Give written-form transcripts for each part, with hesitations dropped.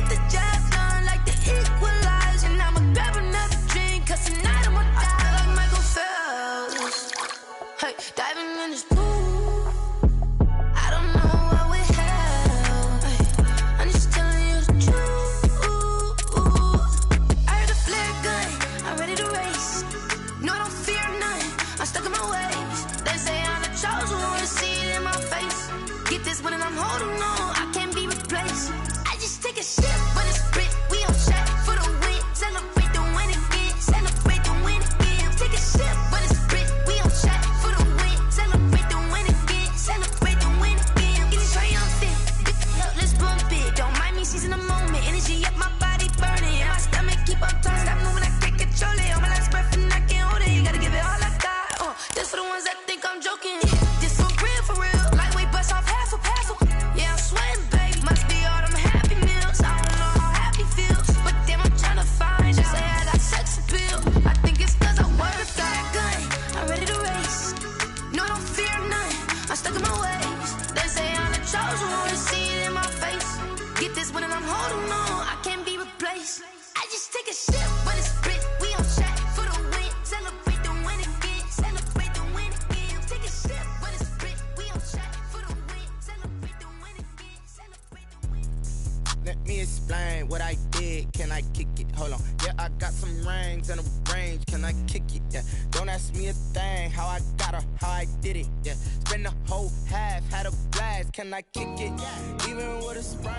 get the job done like the equalizer. And I'ma grab another drink, cause tonight I'ma die. I feel like Michael Phelps, hey, diving in this pool. I don't know what would help, hey, I'm just telling you the truth. I heard a flare gun, I'm ready to race. No, I don't fear none, I'm stuck in my ways. They say I'm the chosen one, see it in my face. Get this one and I'm holding on, I can't be replaced. I just take a sip, but it's Brit, we on shot for the win. Celebrate the win again, celebrate the win again. Take a sip, but it's Brit, we on shot for the win. Celebrate the win again, celebrate the win again. Getting triumphant, let's bump it. Don't mind me seizing the moment, energy up my body burning. And my stomach keep up turning, stop moving, I can't control it. On my last breath and I can't hold it, you gotta give it all I got. This for the ones that think I'm joking. This for real, lightweight bust off half a passel. Yeah, I'm sweating, baby, must be all them happy meals. I don't know how happy feels, but damn, I'm trying to find out. Say I got sex appeal, I think it's cause I work that gun. I'm ready to race, no, I don't fear none, I'm stuck in my ways. They say I'm the chosen one, see it in my face. Get this one and I'm holding on, I can't be replaced. I just take a sip, but it's Brit, we on shot for the win. Celebrate the win again, celebrate the win again. Take a sip, but it's Brit, we on shot for the win. Celebrate the win again, celebrate the win. Let me explain what I did. Can I kick it? Hold on. Yeah, I got some rings and a range. Can I kick it? Yeah. Don't ask me a thing. How I got her, how I did it. Yeah. Spend the whole half, had a blast. Can I kick it? Yeah. Even with a sprain.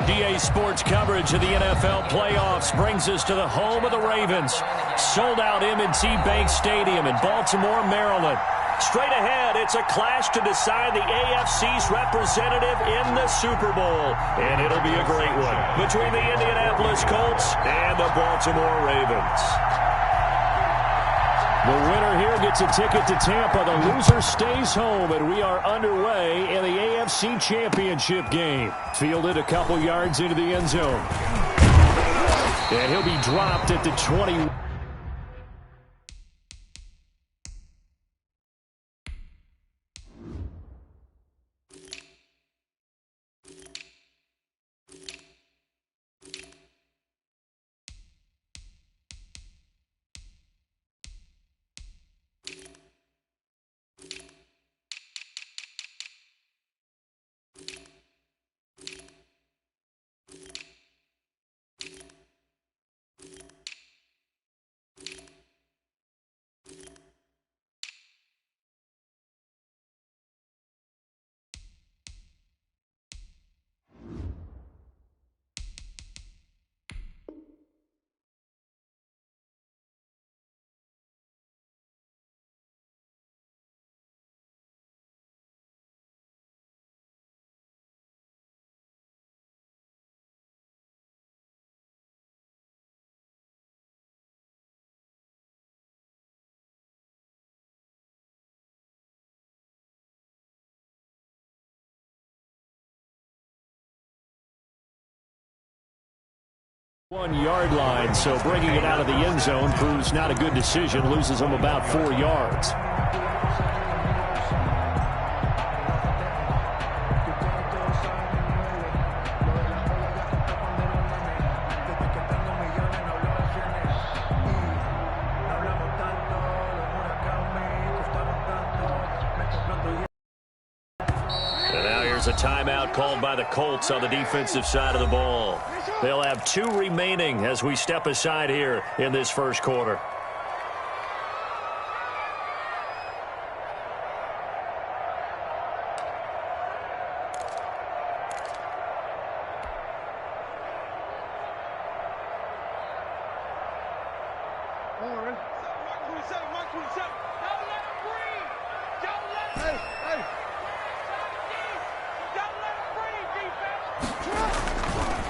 DA Sports coverage of the NFL playoffs brings us to the home of the Ravens. Sold out M&T Bank Stadium in Baltimore, Maryland. Straight ahead, it's a clash to decide the AFC's representative in the Super Bowl. And it'll be a great one between the Indianapolis Colts and the Baltimore Ravens. The winner here gets a ticket to Tampa. The loser stays home, and we are underway in the AFC Championship game. Fielded a couple yards into the end zone. And he'll be dropped at the 20. One-yard line, so bringing it out of the end zone proves not a good decision. Loses him about 4 yards. And now here's a timeout called by the Colts on the defensive side of the ball. They'll have 2 remaining as we step aside here in this first quarter.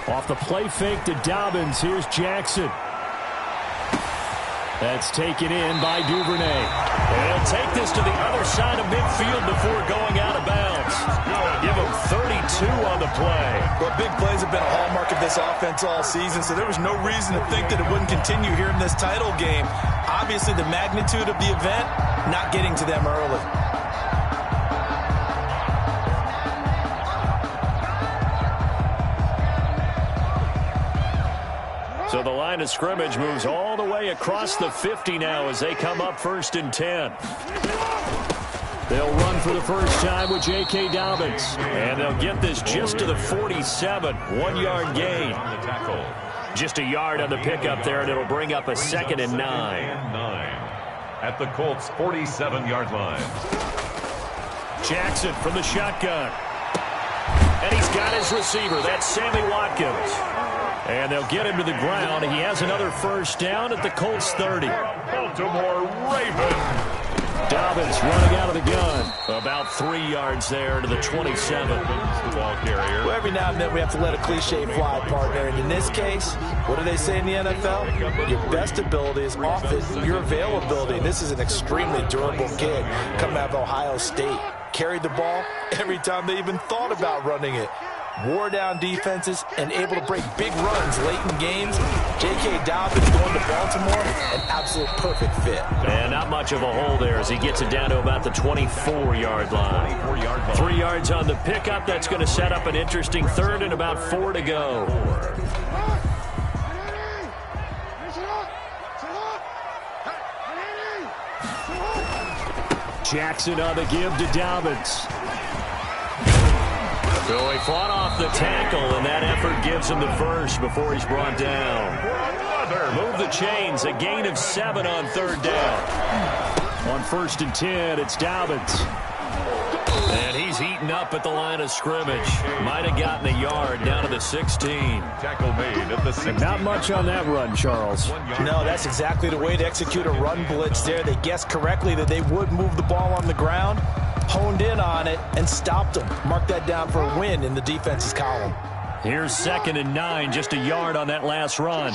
Off the play fake to Dobbins. Here's Jackson. That's taken in by Duvernay. And he'll take this to the other side of midfield before going out of bounds. Give him 32 on the play. Well, big plays have been a hallmark of this offense all season, so there was no reason to think that it wouldn't continue here in this title game. Obviously, the magnitude of the event, not getting to them early. So the line of scrimmage moves all the way across the 50 now as they come up 1st and 10. They'll run for the first time with J.K. Dobbins. And they'll get this just to the 47. 1-yard gain. Just a yard on the pickup there, and it'll bring up a 2nd and 9. At the Colts' 47-yard line. Jackson from the shotgun. And he's got his receiver. That's Sammy Watkins. And they'll get him to the ground. He has another first down at the Colts' 30. Baltimore Ravens. Dobbins running out of the gun. About 3 yards there to the 27. The ball carrier. Well, every now and then we have to let a cliche fly, partner. And in this case, what do they say in the NFL? Your best ability is often your availability. This is an extremely durable kid coming out of Ohio State. Carried the ball every time they even thought about running it. Wore down defenses and able to break big runs late in games. J.K. Dobbins going to Baltimore, an absolute perfect fit. And not much of a hole there as he gets it down to about the 24-yard line. 3 yards on the pickup. That's going to set up an interesting 3rd and about 4 to go. Jackson on the give to Dobbins. So he fought off the tackle, and that effort gives him the first before he's brought down. Move the chains, a gain of 7 on 3rd down. On 1st and 10, it's Dobbins. And he's eaten up at the line of scrimmage. Might have gotten a yard down to the 16. Tackle made at the 16. Not much on that run, Charles. No, that's exactly the way to execute a run blitz there. They guessed correctly that they would move the ball on the ground, honed in on it, and stopped them. Mark that down for a win in the defense's column. Here's 2nd and 9, just a yard on that last run.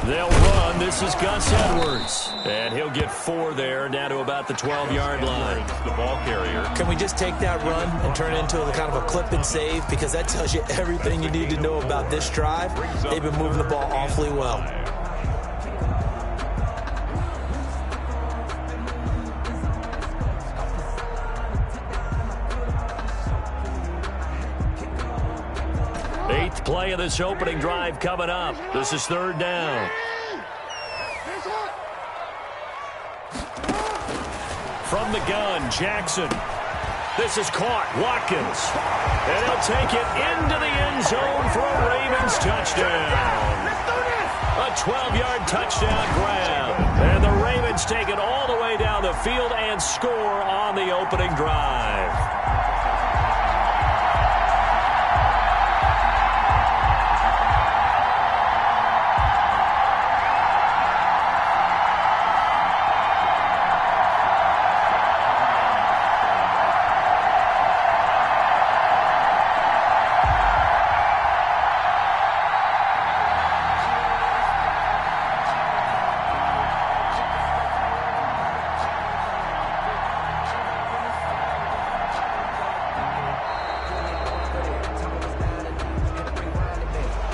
They'll run. This is Gus Edwards. And he'll get 4 there, down to about the 12-yard line. The ball carrier. Can we just take that run and turn it into a kind of a clip and save? Because that tells you everything you need to know about this drive. They've been moving the ball awfully well. Eighth play of this opening drive coming up. This is 3rd down. From the gun, Jackson. This is caught. Watkins. And he'll take it into the end zone for a Ravens touchdown. A 12-yard touchdown grab. And the Ravens take it all the way down the field and score on the opening drive.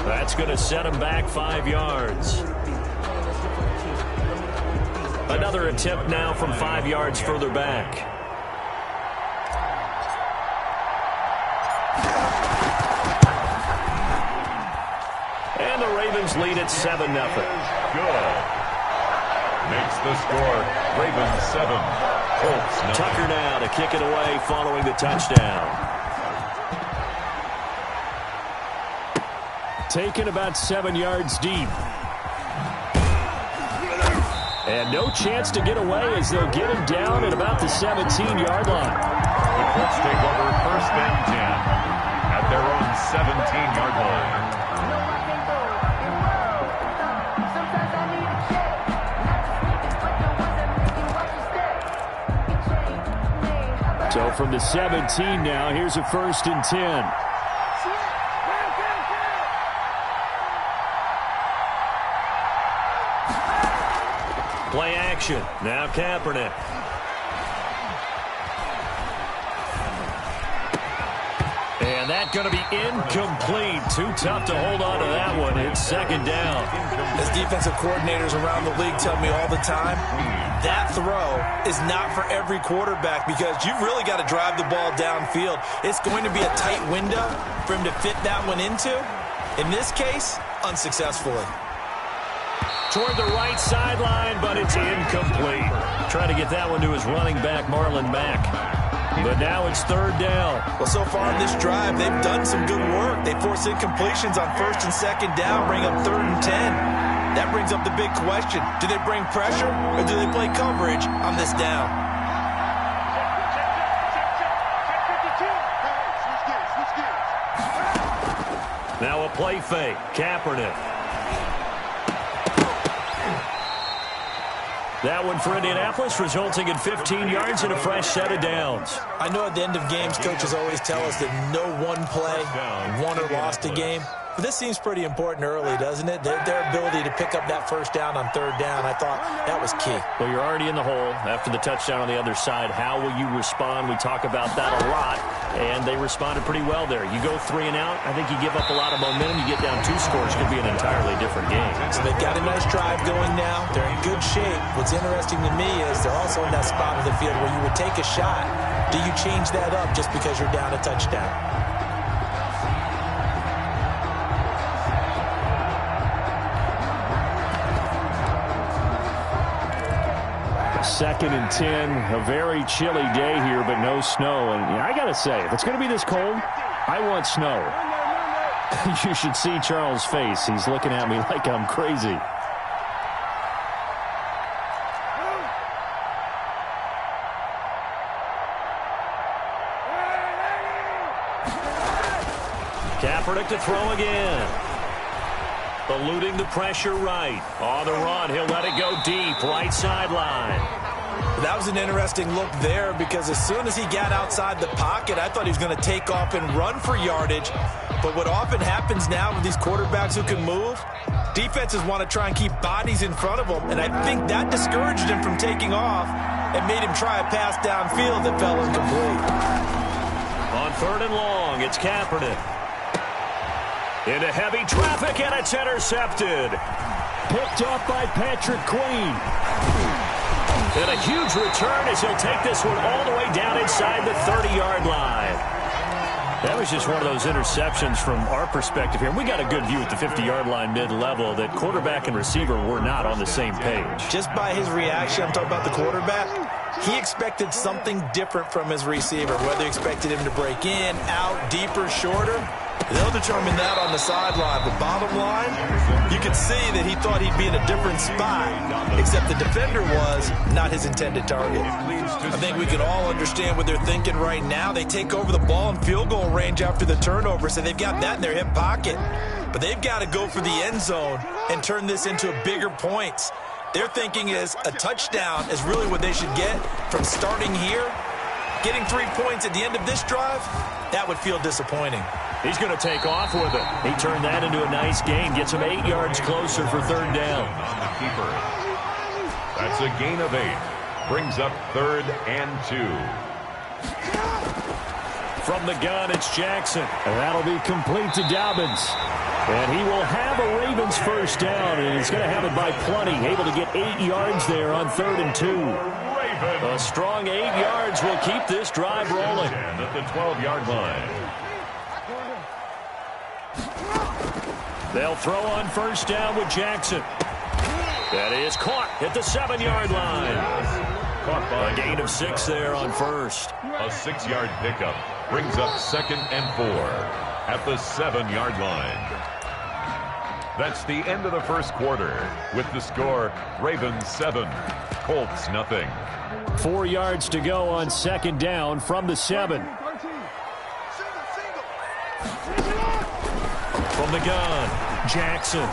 That's going to set him back 5 yards. Another attempt now from 5 yards further back. And the Ravens lead at 7-0. Good. Makes the score. Ravens 7. Colts 9. Tucker now to kick it away following the touchdown. Taken about 7 yards deep. And no chance to get away as they'll get him down at about the 17-yard line. The Colts take over 1st and 10 at their own 17-yard line. So from the 17 now, here's a 1st and 10. Play action. Now Kaepernick. And that's going to be incomplete. Too tough to hold on to that one. It's 2nd down. As defensive coordinators around the league tell me all the time, that throw is not for every quarterback because you've really got to drive the ball downfield. It's going to be a tight window for him to fit that one into. In this case, unsuccessfully. Toward the right sideline, but it's incomplete. Trying to get that one to his running back, Marlon Mack. But now it's third down. Well, so far in this drive, they've done some good work. They force incompletions on first and second down, bring up 3rd and 10. That brings up the big question. Do they bring pressure or do they play coverage on this down? Now a play fake. Kaepernick. That one for Indianapolis, resulting in 15 yards and a fresh set of downs. I know at the end of games, coaches always tell us that no one play won or lost a game. But this seems pretty important early, doesn't it? Their ability to pick up that first down on 3rd down, I thought that was key. Well, you're already in the hole after the touchdown on the other side. How will you respond? We talk about that a lot, and they responded pretty well there. You go 3 and out, I think you give up a lot of momentum. You get down 2 scores, could be an entirely different game. So they've got a nice drive going now. They're in good shape. What's interesting to me is they're also in that spot of the field where you would take a shot. Do you change that up just because you're down a touchdown? 2nd and 10, a very chilly day here, but no snow. And I got to say, if it's going to be this cold, I want snow. You should see Charles' face. He's looking at me like I'm crazy. Kaepernick to throw again. Eluding the pressure right. On the run, he'll let it go deep, right sideline. That was an interesting look there because as soon as he got outside the pocket, I thought he was going to take off and run for yardage. But what often happens now with these quarterbacks who can move, defenses want to try and keep bodies in front of them, and I think that discouraged him from taking off and made him try a pass downfield that fell incomplete. On 3rd and long, it's Kaepernick. Into heavy traffic, and it's intercepted. Picked off by Patrick Queen. And a huge return as he'll take this one all the way down inside the 30-yard line. That was just one of those interceptions from our perspective here. We got a good view at the 50-yard line mid-level that quarterback and receiver were not on the same page. Just by his reaction, I'm talking about the quarterback, he expected something different from his receiver, whether he expected him to break in, out, deeper, shorter. They'll determine that on the sideline. But bottom line, you could see that he thought he'd be in a different spot, except the defender was not his intended target. I think we can all understand what they're thinking right now. They take over the ball in field goal range after the turnover, so they've got that in their hip pocket. But they've got to go for the end zone and turn this into bigger points. Their thinking is a touchdown is really what they should get from starting here. Getting 3 points at the end of this drive, that would feel disappointing. He's going to take off with it. He turned that into a nice gain. Gets him 8 yards closer for 3rd down. On the keeper. That's a gain of 8. Brings up 3rd and 2. From the gun, it's Jackson. And that'll be complete to Dobbins. And he will have a Ravens first down, and he's going to have it by plenty. Able to get 8 yards there on 3rd and 2. A strong 8 yards will keep this drive rolling. At the 12-yard line. They'll throw on first down with Jackson. That is caught at the 7-yard line. Caught by a gain of 6 there on first. A 6-yard pickup brings up 2nd and 4 at the 7-yard line. That's the end of the first quarter with the score Ravens 7, Colts nothing. 4 yards to go on 2nd down from the 7. From the gun, Jackson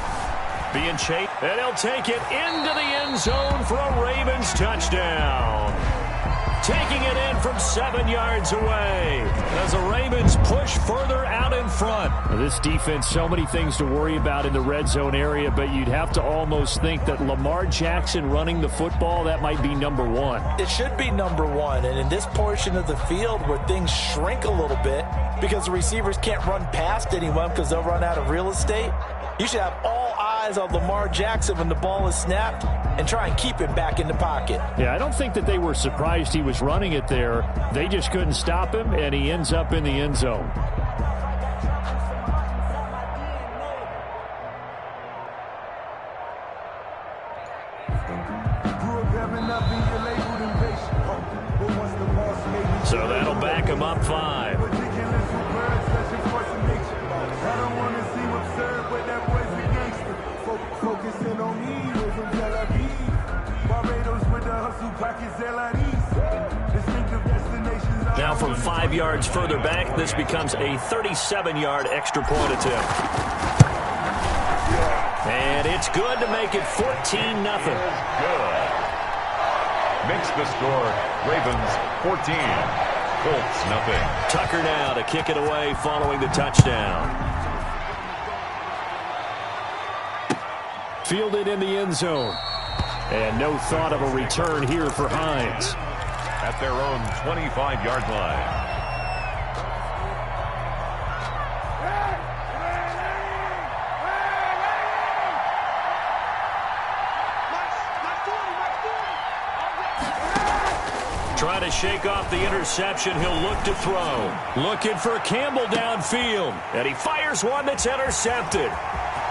being chased, and he'll take it into the end zone for a Ravens touchdown. Taking it in from 7 yards away as the Ravens push further out in front. This defense, so many things to worry about in the red zone area, but you'd have to almost think that Lamar Jackson running the football, that might be number 1. It should be number 1, and in this portion of the field where things shrink a little bit because the receivers can't run past anyone because they'll run out of real estate, you should have all eyes eyes on Lamar Jackson when the ball is snapped and try and keep him back in the pocket. Yeah, I don't think that they were surprised he was running it there. They just couldn't stop him, and he ends up in the end zone. So that'll back him up 5. Now from 5 yards further back, this becomes a 37-yard extra point attempt. And it's good to make it 14-0. Good. Makes the score Ravens 14, Colts nothing. Tucker now to kick it away following the touchdown. Fielded in the end zone. And no thought of a return here for Hines. At their own 25-yard line. Trying to shake off the interception. He'll look to throw. Looking for Campbell downfield. And he fires one that's intercepted.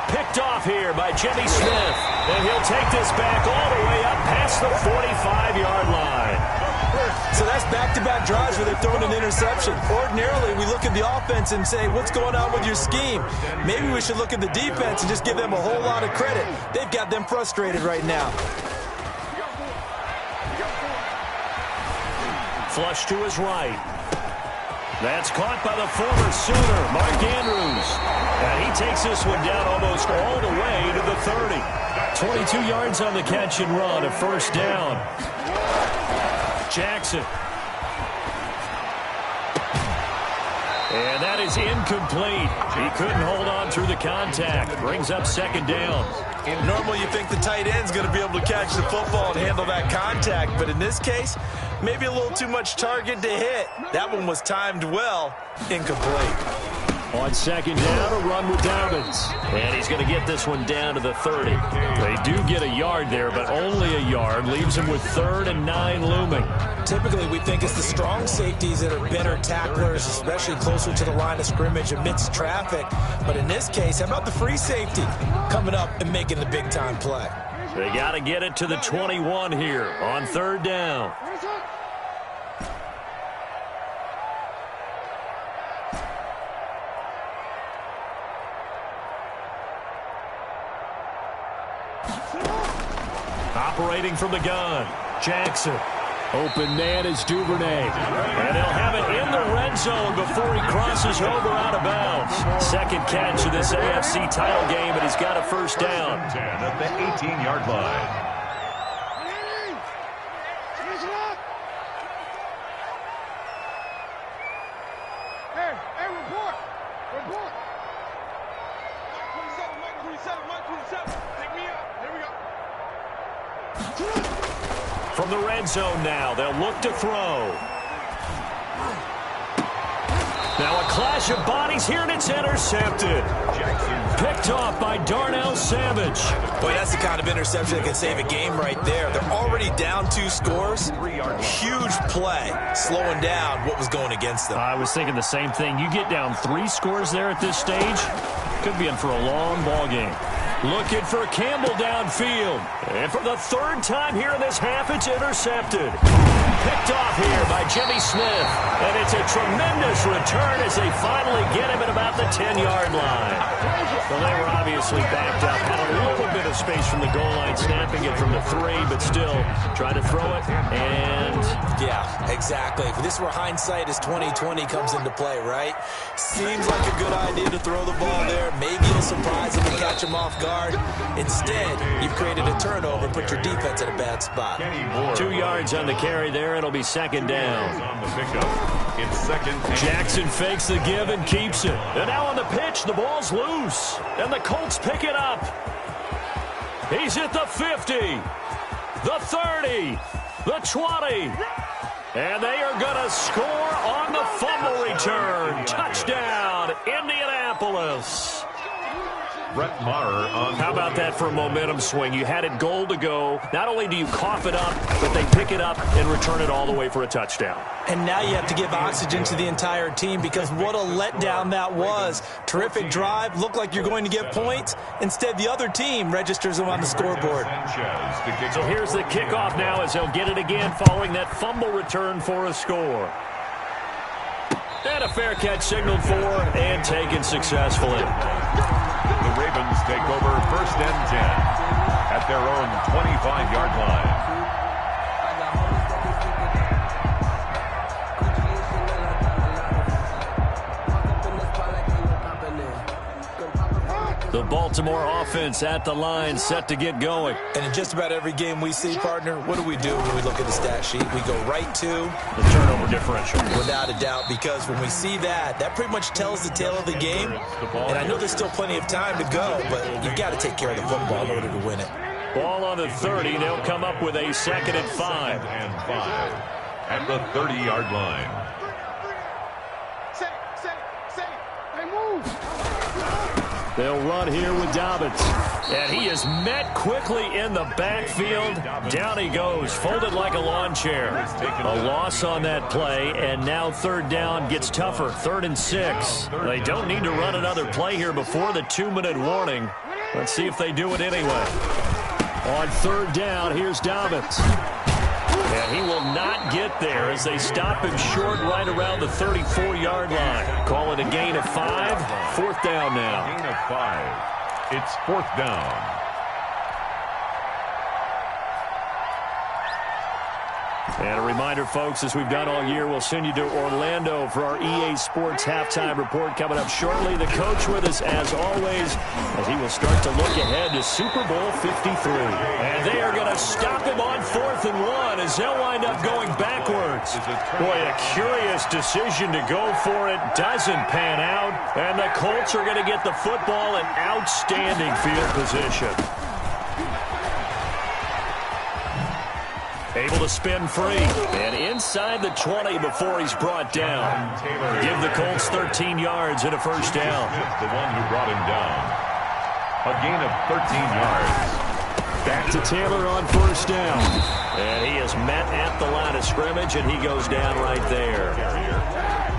Picked off here by Jimmy Smith. And he'll take this back all the way up past the 45-yard line. So that's back-to-back drives where they've thrown an interception. Ordinarily, we look at the offense and say, what's going on with your scheme? Maybe we should look at the defense and just give them a whole lot of credit. They've got them frustrated right now. Flush to his right. That's caught by the former Sooner, Mark Andrews. And he takes this one down almost all the way to the 30. 22 yards on the catch and run, a first down. Jackson. And that is incomplete. He couldn't hold on through the contact. Brings up second down. Normally you think the tight end's going to be able to catch the football and handle that contact, but in this case, maybe a little too much target to hit. That one was timed well. Incomplete. On second down, a run with Dobbins. And he's going to get this one down to the 30. They do get a yard there, but only a yard. Leaves him with 3rd and 9 looming. Typically, we think it's the strong safeties that are better tacklers, especially closer to the line of scrimmage amidst traffic. But in this case, how about the free safety coming up and making the big-time play? They got to get it to the 21 here on 3rd down. Operating from the gun, Jackson. Open man is Duvernay. And they'll have it in the red zone before he crosses over out of bounds. Second catch of this AFC title game, and he's got a first down. 10 at the 18-yard line. From the red zone now, they'll look to throw. Now a clash of bodies here, and it's intercepted. Picked off by Darnell Savage. Boy, that's the kind of interception that can save a game right there. They're already down 2 scores. Huge play, slowing down what was going against them. I was thinking the same thing. You get down 3 scores there at this stage, could be in for a long ball game. Looking for Campbell downfield. And for the 3rd time here in this half, it's intercepted. Picked off here by Jimmy Smith. And it's a tremendous return as they finally get him at about the 10-yard line. Well, they were obviously backed up. Had a little bit of space from the goal line, snapping it from the 3, but still trying to throw it. And yeah, exactly. This is where hindsight is 20/20 comes into play, right? Seems like a good idea to throw the ball there. Maybe you'll surprise him and catch him off guard. Instead, you've created a turnover and put your defense in a bad spot. 2 yards on the carry there. It'll be second down. On the pickup, it's second. Jackson fakes the give and keeps it. And now on the pitch, the ball's loose. And the Colts pick it up. He's at the 50, the 30, the 20. And they are going to score on the fumble return. Touchdown, Indianapolis. Brett Maher on. How about that for a momentum swing? You had it goal to go. Not only do you cough it up, but they pick it up and return it all the way for a touchdown. And now you have to give oxygen to the entire team because what a letdown that was. Terrific drive. Looked like you're going to get points. Instead, the other team registers them on the scoreboard. So here's the kickoff now as they'll get it again following that fumble return for a score. And a fair catch signaled for and taken successfully. The Ravens take over 1st and 10 at their own 25-yard line. The Baltimore offense at the line, set to get going. And in just about every game we see, partner, what do we do when we look at the stat sheet? We go right to the turnover differential. Without a doubt, because when we see that, that pretty much tells the tale of the game. And I know there's still plenty of time to go, but you've got to take care of the football in order to win it. Ball on the 30. They'll come up with a 2nd and 5. 2nd and 5 at the 30-yard line. They'll run here with Dobbins. And he is met quickly in the backfield. Down he goes, folded like a lawn chair. A loss on that play, and now 3rd down gets tougher. 3rd and 6. They don't need to run another play here before the 2-minute warning. Let's see if they do it anyway. On 3rd down, here's Dobbins. And he will not get there as they stop him short right around the 34-yard line. Call it a gain of 5. 4th down now. Gain of 5. It's 4th down. And a reminder, folks, as we've done all year, we'll send you to Orlando for our EA Sports halftime report coming up shortly. The coach with us, as always, as he will start to look ahead to Super Bowl 53. And they are going to stop him on 4th and 1 as they'll wind up going backwards. Boy, a curious decision to go for it. Doesn't pan out. And the Colts are going to get the football in outstanding field position. Able to spin free. And inside the 20 before he's brought down. Give the Colts 13 yards and a 1st down. The one who brought him down. A gain of 13 yards. Back to Taylor on 1st down. And he is met at the line of scrimmage, and he goes down right there.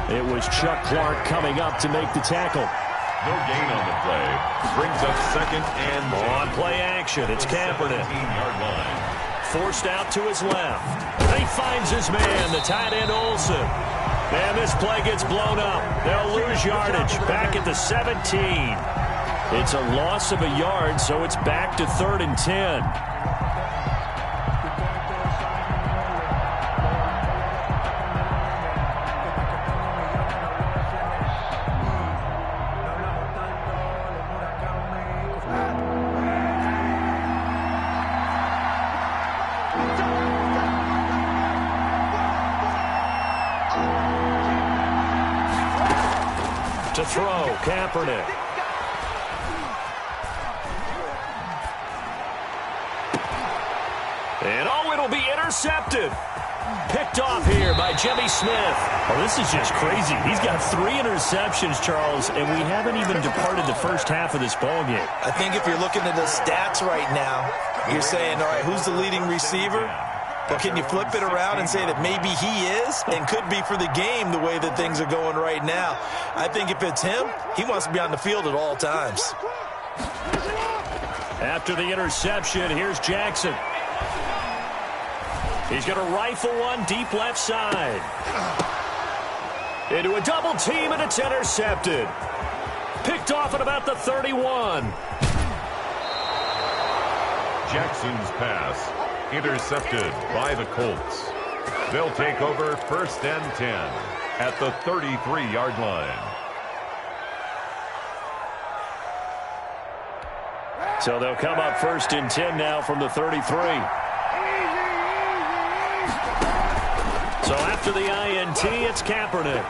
It was Chuck Clark coming up to make the tackle. No gain on the play. Brings up 2nd and 10. On play action, it's Kaepernick. 15-yard line. Forced out to his left. And he finds his man, the tight end Olsen. And this play gets blown up. They'll lose yardage. Back at the 17. It's a loss of a yard, so it's back to 3rd and 10. To throw, Kaepernick. And oh, it'll be intercepted. Picked off here by Jimmy Smith. Oh, this is just crazy. He's got 3 interceptions, Charles, and we haven't even departed the first half of this ballgame. I think if you're looking at the stats right now, you're saying, all right, who's the leading receiver? But can you flip it around and say that maybe he is and could be for the game the way that things are going right now? I think if it's him, he wants to be on the field at all times. After the interception, here's Jackson. He's going to rifle one deep left side. Into a double team, and it's intercepted. Picked off at about the 31. Jackson's pass intercepted by the Colts. They'll take over 1st and 10 at the 33-yard line. So they'll come up 1st and 10 now from the 33. So after the INT, it's Kaepernick.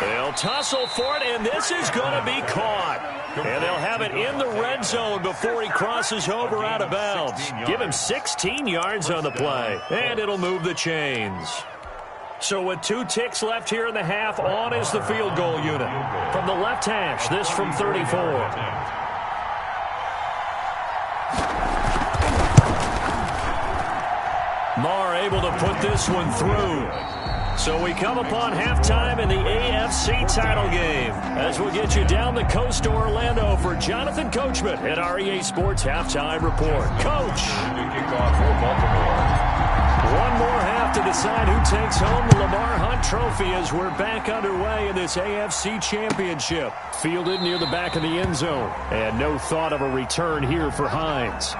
They'll tussle for it, and this is going to be caught. And they'll have it in the red zone before he crosses over out of bounds. Give him 16 yards on the play, and it'll move the chains. So with 2 ticks left here in the half, on is the field goal unit. From the left hash, this from 34. Marr able to put this one through. So we come upon halftime in the AFC title game as we'll get you down the coast to Orlando for Jonathan Coachman at our EA Sports Halftime Report. Coach. One more half to decide who takes home the Lamar Hunt Trophy as we're back underway in this AFC Championship. Fielded near the back of the end zone. And no thought of a return here for Hines.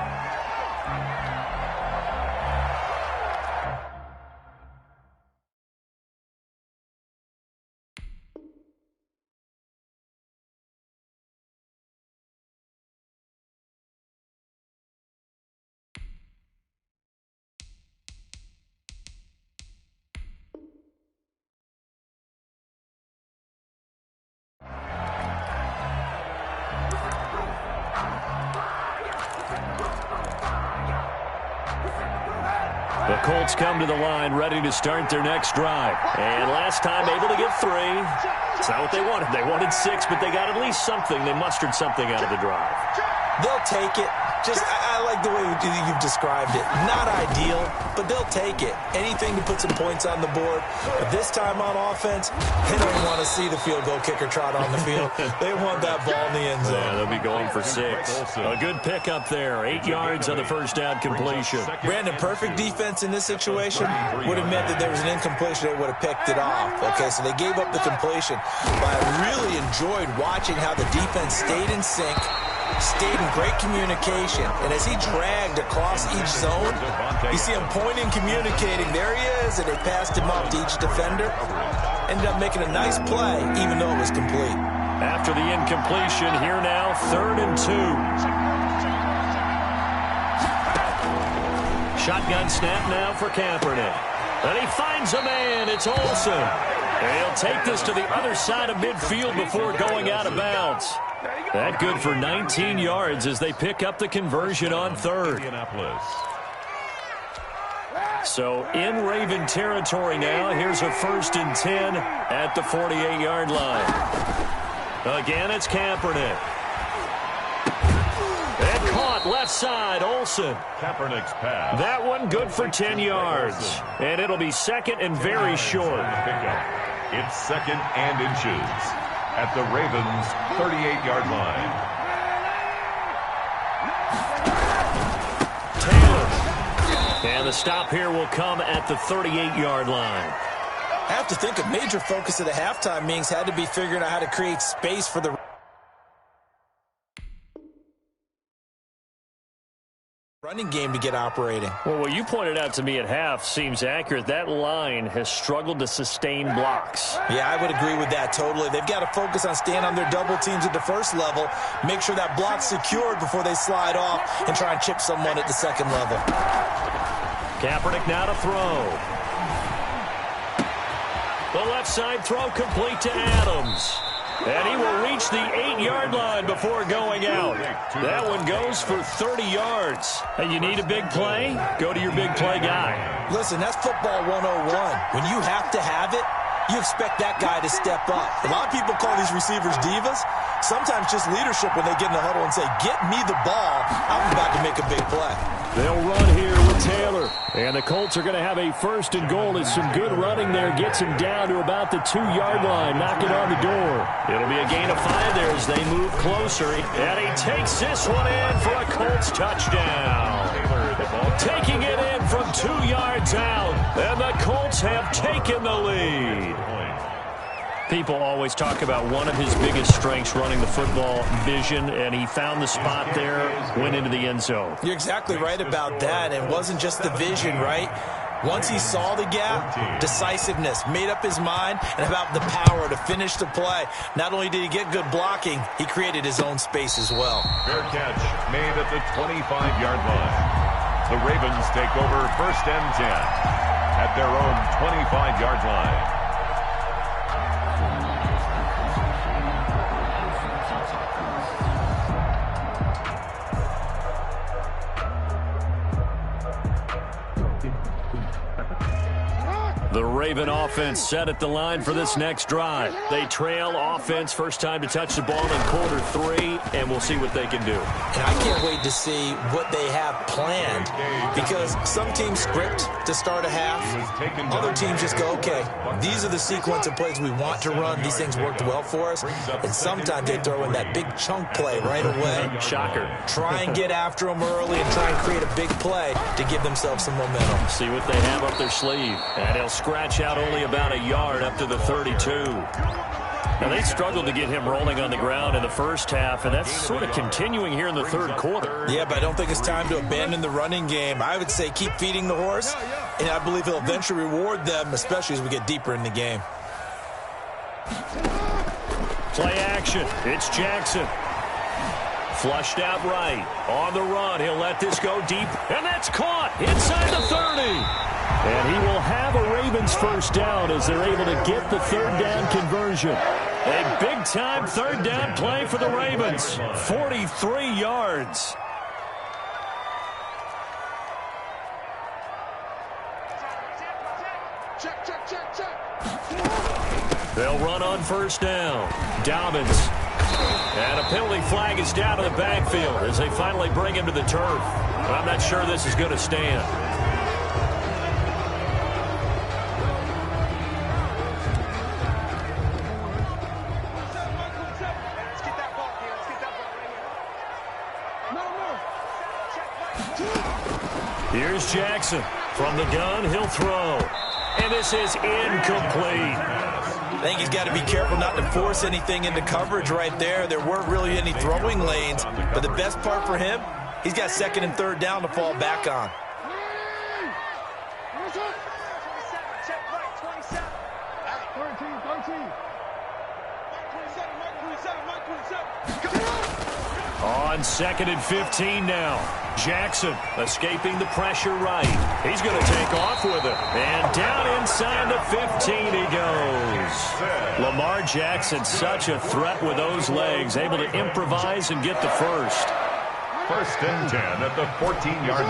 The Colts come to the line ready to start their next drive. And last time able to get 3. It's not what they wanted. They wanted 6, but they got at least something. They mustered something out of the drive. They'll take it. I like the way you've described it. Not ideal, but they'll take it. Anything to put some points on the board. But this time on offense, they don't want to see the field goal kicker trot on the field. They want that ball in the end zone. Yeah, they'll be going for 6. A good pickup there. 8 yards on the first down completion. Brandon, perfect defense in this situation would have meant that there was an incompletion. They would have picked it off. Okay, so they gave up the completion. But I really enjoyed watching how the defense stayed in sync, stayed in great communication, and as he dragged across each zone, you see him pointing, communicating. There he is, and they passed him off to each defender. Ended up making a nice play, even though it was complete. After the incompletion, here now, 3rd and 2. Shotgun snap now for Kaepernick. And he finds a man. It's Olsen. And he'll take this to the other side of midfield before going out of bounds. That good for 19 yards as they pick up the conversion on 3rd. So in Raven territory now. Here's a 1st and 10 at the 48-yard line. Again, it's Kaepernick. And caught left side, Olsen. Kaepernick's pass. That one good for 10 yards. And it'll be 2nd and very short. It's 2nd and inches at the Ravens' 38-yard line. Taylor. And the stop here will come at the 38-yard line. I have to think a major focus of the halftime meetings had to be figuring out how to create space for the running game to get operating. Well, what you pointed out to me at half seems accurate. That line has struggled to sustain blocks. Yeah, I would agree with that totally. They've got to focus on staying on their double teams at the first level, make sure that block's secured before they slide off and try and chip someone at the second level. Kaepernick now to throw. The left side throw complete to Adams. And he will reach the 8-yard line before going out. That one goes for 30 yards. And you need a big play? Go to your big play guy. Listen, that's football 101. When you have to have it, you expect that guy to step up. A lot of people call these receivers divas. Sometimes just leadership when they get in the huddle and say, get me the ball. I'm about to make a big play. They'll run here with Taylor. And the Colts are going to have a 1st and goal as some good running there gets him down to about the 2-yard line, knocking on the door. It'll be a gain of 5 there as they move closer. And he takes this one in for a Colts touchdown. Taking it in from 2 yards out. And the Colts have taken the lead. People always talk about one of his biggest strengths running the football, vision, and he found the spot there, went into the end zone. You're exactly right about that. It wasn't just the vision, right? Once he saw the gap, decisiveness, made up his mind, and about the power to finish the play. Not only did he get good blocking, he created his own space as well. Fair catch made at the 25-yard line. The Ravens take over 1st and 10 at their own 25-yard line. The Raven offense set at the line for this next drive. They trail offense, first time to touch the ball in quarter 3, and we'll see what they can do. And I can't wait to see what they have planned, because some teams script to start a half. Other teams just go, okay, these are the sequence of plays we want to run. These things worked well for us. And sometimes they throw in that big chunk play right away. Shocker. Try and get after them early and try and create a big play to give themselves some momentum. See what they have up their sleeve. And he'll scratch out only about a yard up to the 32. Now, they struggled to get him rolling on the ground in the first half, and that's sort of continuing here in the third quarter. Yeah, but I don't think it's time to abandon the running game. I would say keep feeding the horse, and I believe he'll eventually reward them, especially as we get deeper in the game. Play action. It's Jackson. Flushed out right. On the run. He'll let this go deep. And that's caught inside the 30. And he will have a Ravens first down as they're able to get the third down conversion. A big-time third down play for the Ravens. 43 yards. They'll run on first down. Dobbins. And a penalty flag is down to the backfield as they finally bring him to the turf. I'm not sure this is going to stand. Here's Jackson. From the gun, he'll throw. And this is incomplete. I think he's got to be careful not to force anything into coverage right there. There weren't really any throwing lanes. But the best part for him, he's got second and third down to fall back on. On second and 15 now. Jackson escaping the pressure right. He's going to take off with it. And down inside the 15 he goes. Lamar Jackson, such a threat with those legs, able to improvise and get the first. First and 10 at the 14-yard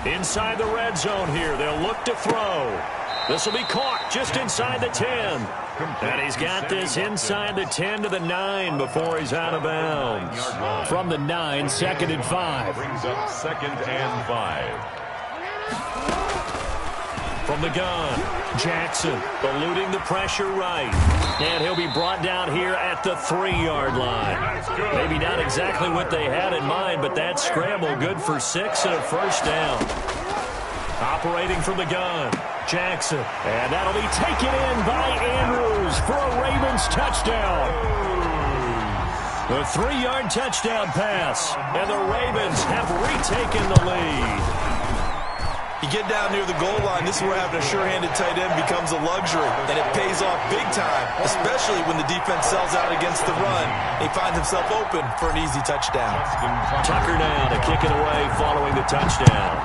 line. Inside the red zone here. They'll look to throw. This will be caught just inside the 10. And he's got this inside the 10 to the 9 before he's out of bounds. From the 9, second and 5. Brings up second and 5. From the gun, Jackson eluding the pressure right. And he'll be brought down here at the 3-yard line. Maybe not exactly what they had in mind, but that scramble good for 6 and a first down. Operating from the gun, Jackson. And that'll be taken in by Andrews for a Ravens touchdown. The 3-yard touchdown pass. And the Ravens have retaken the lead. You get down near the goal line, this is where having a sure-handed tight end becomes a luxury. And it pays off big time, especially when the defense sells out against the run. He finds himself open for an easy touchdown. Tucker now to kick it away following the touchdown.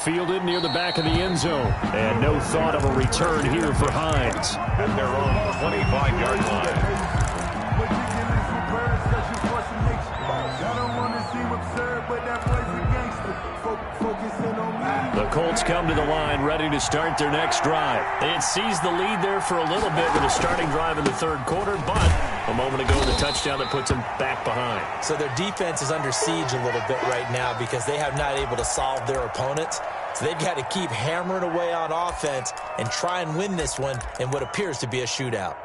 Fielded near the back of the end zone. And no thought of a return here for Hines. At their own 25-yard line. The Colts come to the line ready to start their next drive. They had seized the lead there for a little bit with a starting drive in the third quarter, but a moment ago the touchdown that puts them back behind. So their defense is under siege a little bit right now because they have not able to solve their opponents. So they've got to keep hammering away on offense and try and win this one in what appears to be a shootout.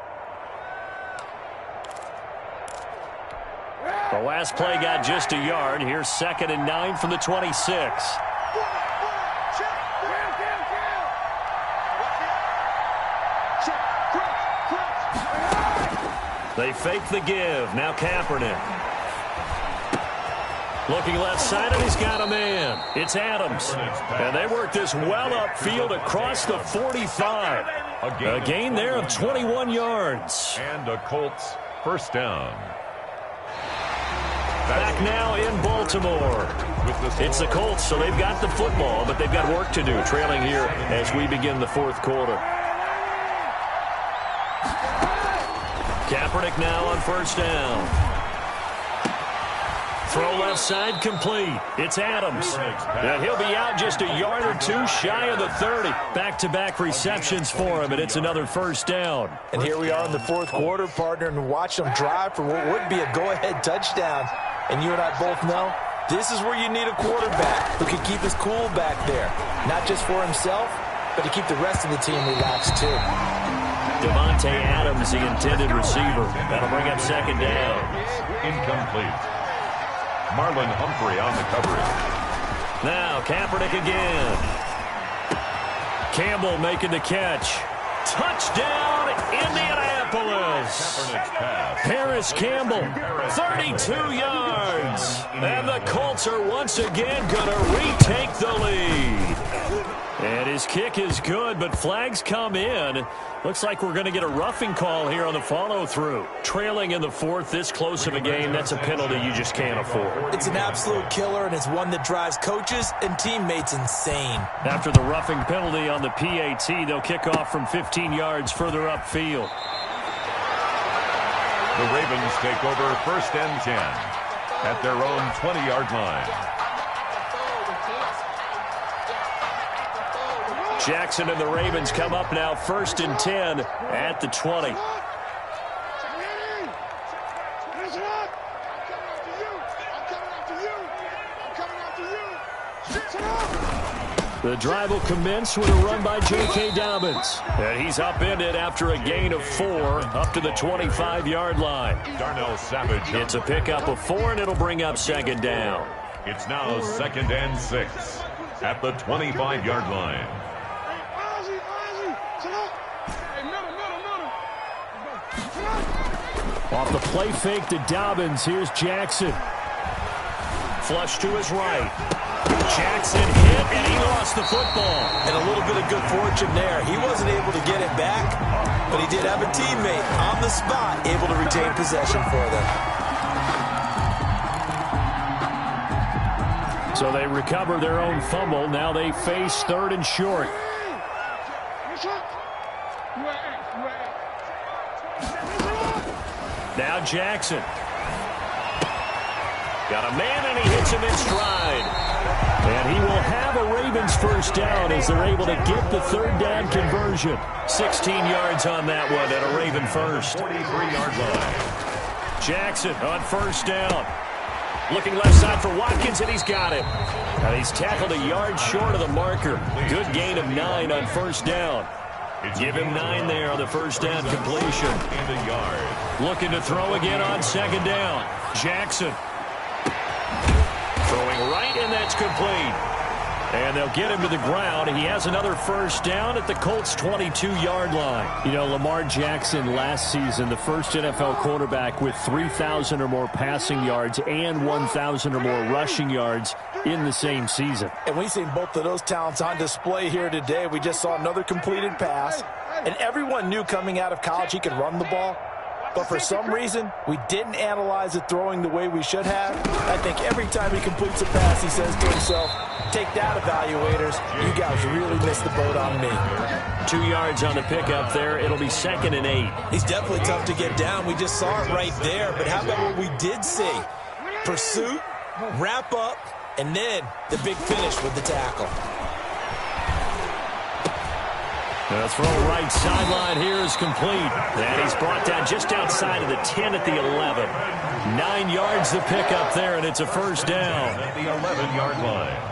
The last play got just a yard. Here's second and 9 from the 26. They fake the give. Now Kaepernick. Looking left side, and he's got a man. It's Adams. And they work this well upfield across the 45. A gain there of 21 yards. And a Colts first down. Back now in Baltimore. It's the Colts, so they've got the football, but they've got work to do, trailing here as we begin the fourth quarter. Kaepernick now on first down. Throw left side complete. It's Adams. And he'll be out just a yard or two shy of the 30. Back-to-back receptions for him, and it's another first down. And here we are in the fourth quarter, partner, and watch them drive for what would be a go-ahead touchdown. And you and I both know this is where you need a quarterback who can keep his cool back there. Not just for himself, but to keep the rest of the team relaxed too. Devontae Adams, the intended receiver. That'll bring up second down. Incomplete. Marlon Humphrey on the coverage. Now Kaepernick again. Campbell making the catch. Touchdown, Indianapolis. Harris Campbell, 32 yards. And the Colts are once again going to retake the lead. And his kick is good, but flags come in. Looks like we're going to get a roughing call here on the follow-through. Trailing in the fourth, this close of a game, that's a penalty you just can't afford. It's an absolute killer, and it's one that drives coaches and teammates insane. After the roughing penalty on the PAT, they'll kick off from 15 yards further upfield. The Ravens take over 1st and 10 at their own 20-yard line. Jackson and the Ravens come up now 1st and 10 at the 20. The drive will commence with a run by J.K. Dobbins. And he's upended after a gain of 4 up to the 25-yard line. Darnell Savage. It's a pickup of 4, and it'll bring up second down. It's now 2nd and 6 at the 25-yard line. Off the play fake to Dobbins, here's Jackson. Flush to his right. Jackson hit, and he lost the football. And a little bit of good fortune there. He wasn't able to get it back, but he did have a teammate on the spot able to retain possession for them. So they recover their own fumble. Now they face 3rd and short. Now Jackson. Got a man, and he hits him in stride. And he will have a Ravens first down as they're able to get the 3rd down conversion. 16 yards on that one at a Raven first. 43-yard line. Jackson on 1st down. Looking left side for Watkins, and he's got it. And he's tackled a yard short of the marker. Good gain of 9 on 1st down. Give him 9 there on the 1st down completion. And a yard. Looking to throw again on 2nd down. Jackson. Throwing right, and that's complete. And they'll get him to the ground. He has another 1st down at the Colts' 22-yard line. You know, Lamar Jackson last season, the first NFL quarterback with 3,000 or more passing yards and 1,000 or more rushing yards in the same season. And we've seen both of those talents on display here today. We just saw another completed pass. And everyone knew coming out of college he could run the ball. But for some reason, we didn't analyze it throwing the way we should have. I think every time he completes a pass, he says to himself, take that, evaluators. You guys really missed the boat on me. 2 yards on the pickup there. It'll be 2nd and 8. He's definitely tough to get down. We just saw it right there. But how about what we did see? Pursuit, wrap up, and then the big finish with the tackle. The throw right sideline here is complete. And he's brought down just outside of the 10 at the 11. 9 yards to pick up there, and it's a 1st down. At the 11-yard line.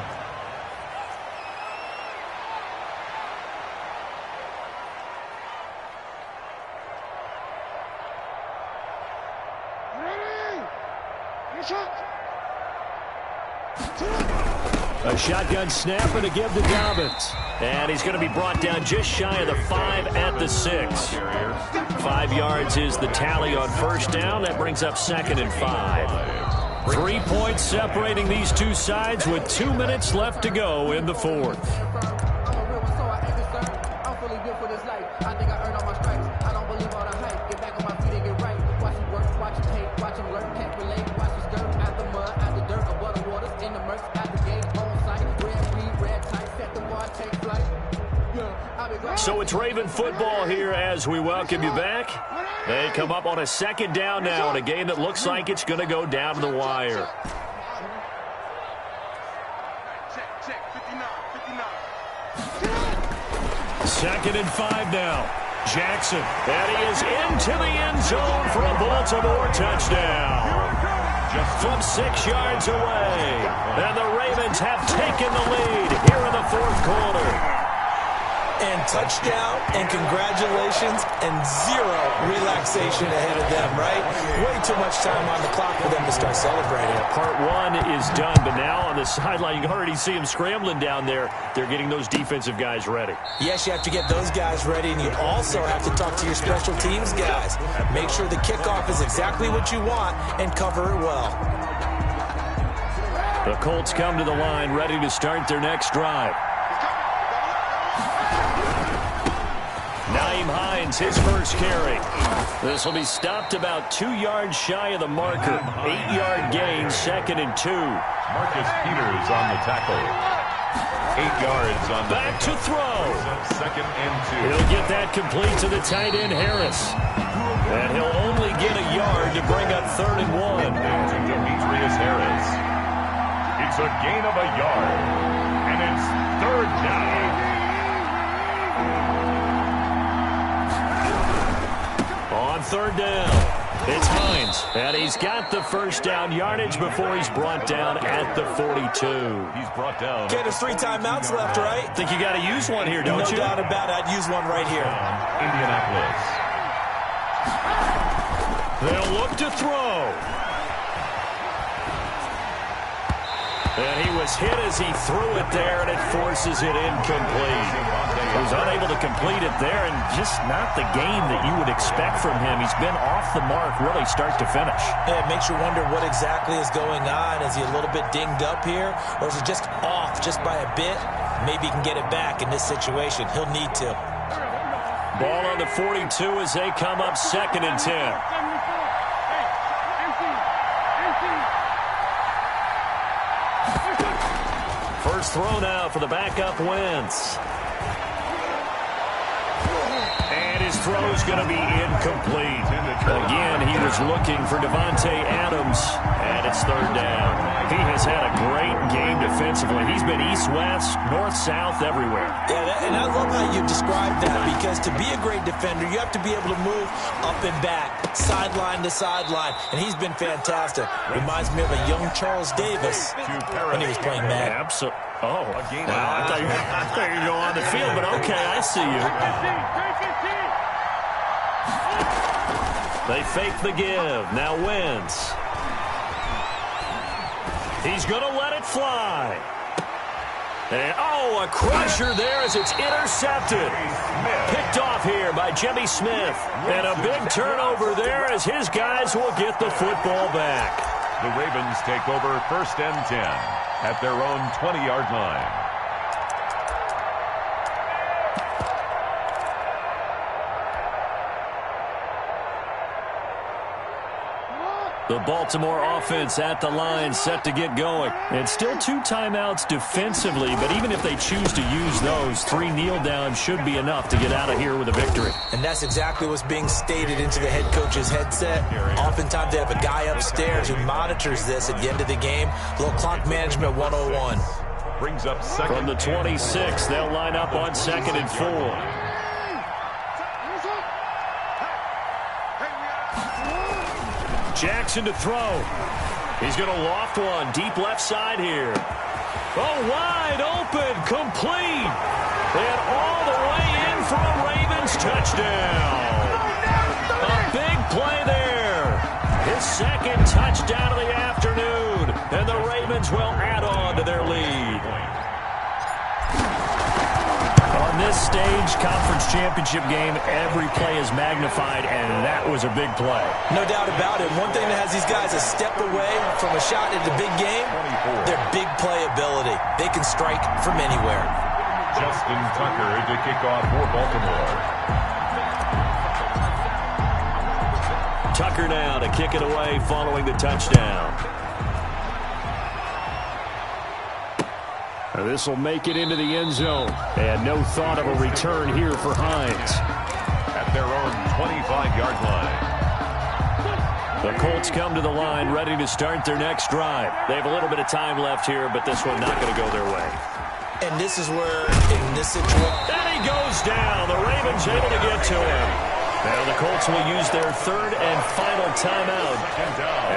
A shotgun snap and a give to Dobbins. And he's going to be brought down just shy of the 5 at the 6. 5 yards is the tally on 1st down. That brings up 2nd and 5. 3 points separating these two sides with 2 minutes left to go in the 4th. So it's Raven football here as we welcome you back. They come up on a 2nd down now in a game that looks like it's going to go down to the wire. 2nd and 5 now. Jackson, and he is into the end zone for a Baltimore touchdown. Just from 6 yards away. And the Ravens have taken the lead here in the 4th quarter. And touchdown, and congratulations, and zero relaxation ahead of them, right? Way too much time on the clock for them to start celebrating. Part 1 is done, but now on the sideline, you can already see them scrambling down there. They're getting those defensive guys ready. Yes, you have to get those guys ready, and you also have to talk to your special teams guys. Make sure the kickoff is exactly what you want and cover it well. The Colts come to the line, ready to start their next drive. Naeem Hines, his first carry. This will be stopped about 2 yards shy of the marker. 8-yard gain, 2nd and 2. Marcus Peters on the tackle. 8 yards on the back to throw. 2nd and 2. He'll get that complete to the tight end, Harris. And he'll only get a yard to bring up 3rd and 1. To Demetrius Harris. It's a gain of a yard. And it's 3rd down. On 3rd down, it's Hines, and he's got the first down yardage before he's brought down at the 42. He's brought down. Okay, there's 3 timeouts left, right? Think you got to use one here, don't you? No doubt about it. I'd use one right here. Indianapolis. They'll look to throw. And he was hit as he threw it there, and it forces it incomplete. He was unable to complete it there, and just not the game that you would expect from him. He's been off the mark really start to finish. Yeah, it makes you wonder what exactly is going on. Is he a little bit dinged up here, or is he just off just by a bit? Maybe he can get it back in this situation. He'll need to. Ball on the 42 as they come up 2nd and 10. First throw now for the backup Wentz. And his throw's going to be incomplete. Again, he was looking for Devontae Adams, and it's 3rd down. He has had a great game defensively. He's been east-west, north-south, everywhere. Yeah, and I love how you described that, because to be a great defender, you have to be able to move up and back, sideline to sideline, and he's been fantastic. Reminds me of a young Charles Davis when he was playing Madden. Absolutely. Oh, wow. I thought you were going on the field, but okay, I see you. They fake the give. Now Wentz. He's going to let it fly. And, a crusher there as it's intercepted. Picked off here by Jimmy Smith. And a big turnover there as his guys will get the football back. The Ravens take over 1st and 10 at their own 20-yard line. The Baltimore offense at the line, set to get going. And still 2 timeouts defensively, but even if they choose to use those, 3 kneel downs should be enough to get out of here with a victory. And that's exactly what's being stated into the head coach's headset. Oftentimes they have a guy upstairs who monitors this at the end of the game. A little clock management 101. Brings up 2nd. From the 26, they'll line up on 2nd and 4. Jackson to throw. He's going to loft one deep left side here. Wide open, complete. And all the way in for a Ravens touchdown. A big play there. His 2nd touchdown of the afternoon. And the Ravens will add on to their lead. On this stage, conference championship game, every play is magnified, and that was a big play. No doubt about it. One thing that has these guys a step away from a shot at the big game, their big play ability. They can strike from anywhere. Justin Tucker to kick off for Baltimore. Tucker now to kick it away following the touchdown. This will make it into the end zone. And no thought of a return here for Hines. At their own 25-yard line. The Colts come to the line ready to start their next drive. They have a little bit of time left here, but this one not going to go their way. And this is where, in this situation... And he goes down. The Ravens able to get to him. Now the Colts will use their third and final timeout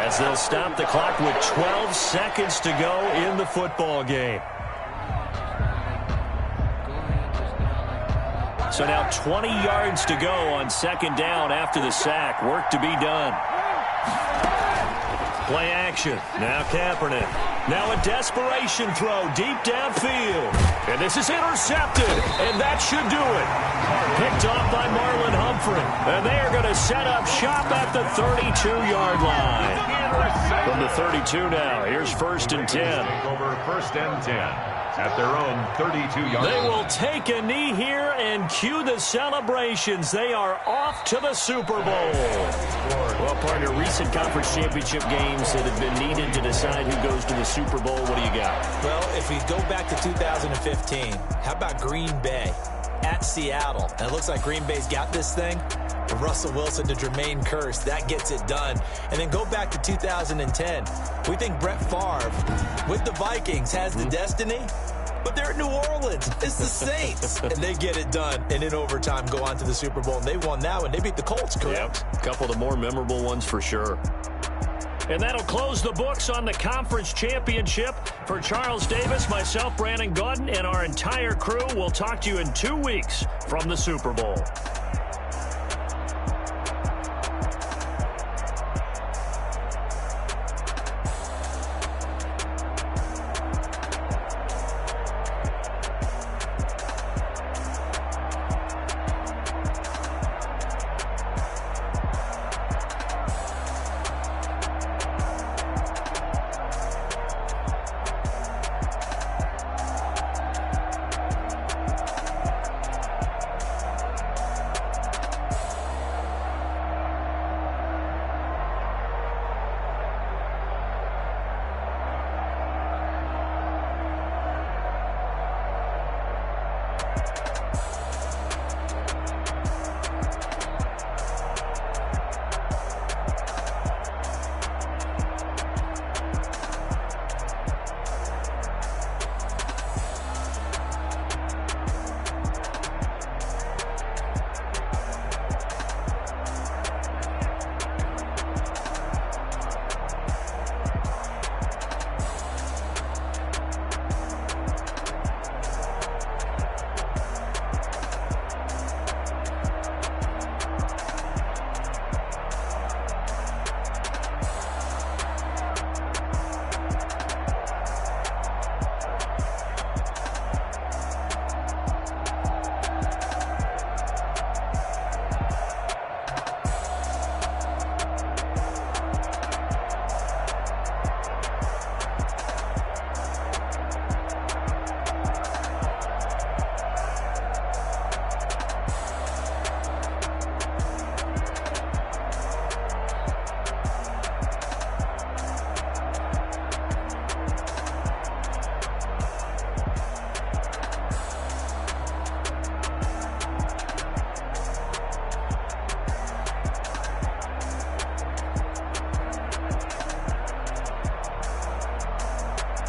as they'll stop the clock with 12 seconds to go in the football game. So now 20 yards to go on second down after the sack. Work to be done. Play action. Now Kaepernick. Now a desperation throw deep downfield. And this is intercepted. And that should do it. Picked off by Marlon Humphrey. And they are going to set up shop at the 32-yard line. From the 32 now, here's 1st and 10. Over 1st and 10. At their own 32-yard line. They will take a knee here and cue the celebrations. They are off to the Super Bowl. Well, partner, recent conference championship games that have been needed to decide who goes to the Super Bowl. What do you got? Well, if we go back to 2015, how about Green Bay at Seattle? And it looks like Green Bay's got this thing. From Russell Wilson to Jermaine Kearse, that gets it done. And then go back to 2010. We think Brett Favre with the Vikings has the destiny, but they're in New Orleans. It's the Saints. And they get it done. And in overtime, go on to the Super Bowl. And they won that one. They beat the Colts, correct? Yep. A couple of the more memorable ones for sure. And that'll close the books on the conference championship. For Charles Davis, myself, Brandon Gaudin, and our entire crew, we'll talk to you in 2 weeks from the Super Bowl.